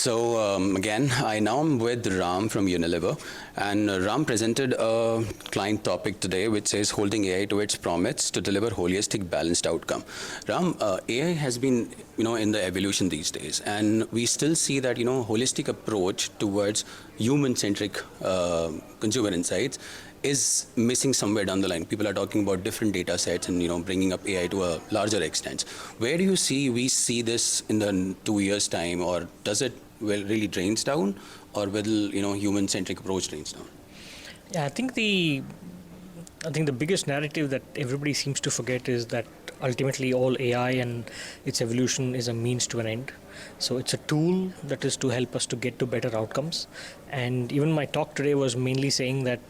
Again, I now am with Ram from Unilever, and Ram presented a client topic today which says holding AI to its promise to deliver holistic, balanced outcome. Ram, AI has been, in the evolution these days, and we still see that, holistic approach towards human-centric consumer insights is missing somewhere down the line. People are talking about different data sets and bringing up AI to a larger extent. Where do you see we see this in the 2 years' time, or does it really drains down, or will human-centric approach drains down? Yeah, I think the biggest narrative that everybody seems to forget is that ultimately all AI and its evolution is a means to an end. So it's a tool that is to help us to get to better outcomes. And even my talk today was mainly saying that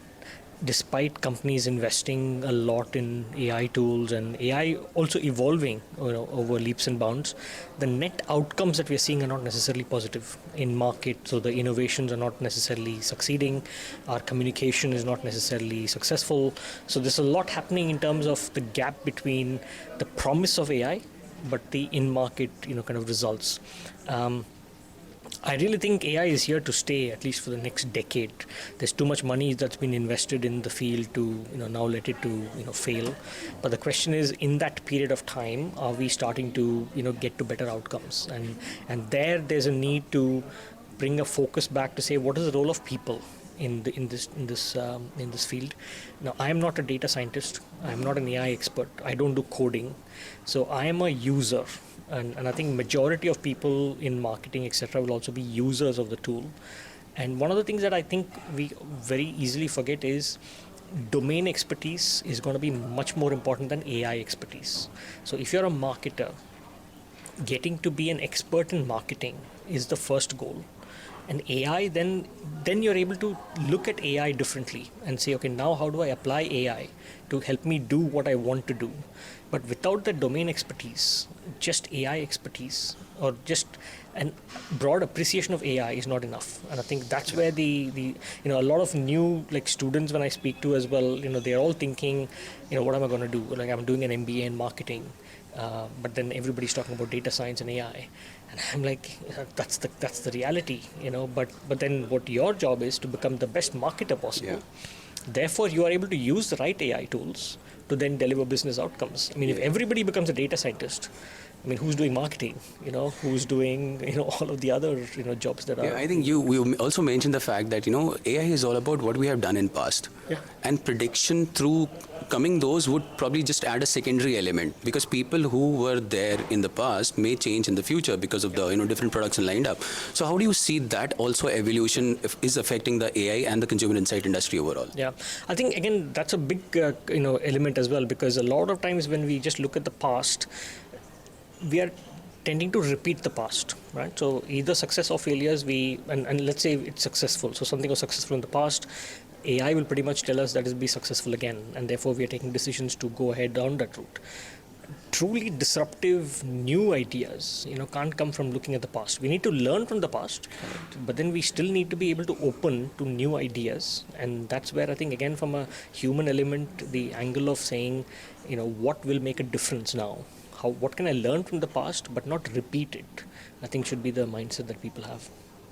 despite companies investing a lot in AI tools and AI also evolving over leaps and bounds, the net outcomes that we're seeing are not necessarily positive in market. So the innovations are not necessarily succeeding. Our communication is not necessarily successful. So there's a lot happening in terms of the gap between the promise of AI but the in-market kind of results. I really think AI is here to stay, at least for the next decade. There's too much money that's been invested in the field to now let it to fail. But the question is, in that period of time, are we starting to get to better outcomes? And there's a need to bring a focus back to say, what is the role of people in this field? Now, I am not a data scientist. I'm not an AI expert. I don't do coding. So I am a user. And I think majority of people in marketing, etc., will also be users of the tool. And one of the things that I think we very easily forget is domain expertise is going to be much more important than AI expertise. So if you're a marketer, getting to be an expert in marketing is the first goal. And AI, then you're able to look at AI differently and say, okay, now how do I apply AI to help me do what I want to do? But without the domain expertise, just AI expertise or just a broad appreciation of AI is not enough. And I think that's where a lot of new students when I speak to as well, they're all thinking, what am I going to do? Like, I'm doing an MBA in marketing, but then everybody's talking about data science and AI. And I'm like, that's the reality, but then what your job is to become the best marketer possible. Yeah. Therefore, you are able to use the right AI tools to then deliver business outcomes. I mean, if everybody becomes a data scientist, I mean, who's doing marketing? Who's doing all of the other jobs that are. Yeah, I think we also mentioned the fact that AI is all about what we have done in past, and prediction through coming those would probably just add a secondary element, because people who were there in the past may change in the future because of the different products lined up. So how do you see that also evolution is affecting the AI and the consumer insight industry overall? Yeah, I think again that's a big element as well, because a lot of times when we just look at the past, we are tending to repeat the past, right? So either success or failures, and let's say it's successful. So something was successful in the past, AI will pretty much tell us that it will be successful again, and therefore we are taking decisions to go ahead down that route. Truly disruptive new ideas, can't come from looking at the past. We need to learn from the past, but then we still need to be able to open to new ideas. And that's where I think, again, from a human element, the angle of saying, what will make a difference now? What can I learn from the past, but not repeat it, I think should be the mindset that people have.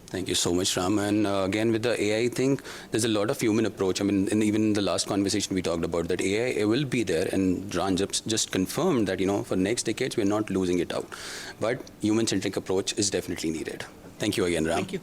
Thank you so much, Ram. And again, with the AI thing, there's a lot of human approach. I mean, even in the last conversation, we talked about that AI will be there, and Ram just confirmed that, for next decades, we're not losing it out. But human-centric approach is definitely needed. Thank you again, Ram. Thank you.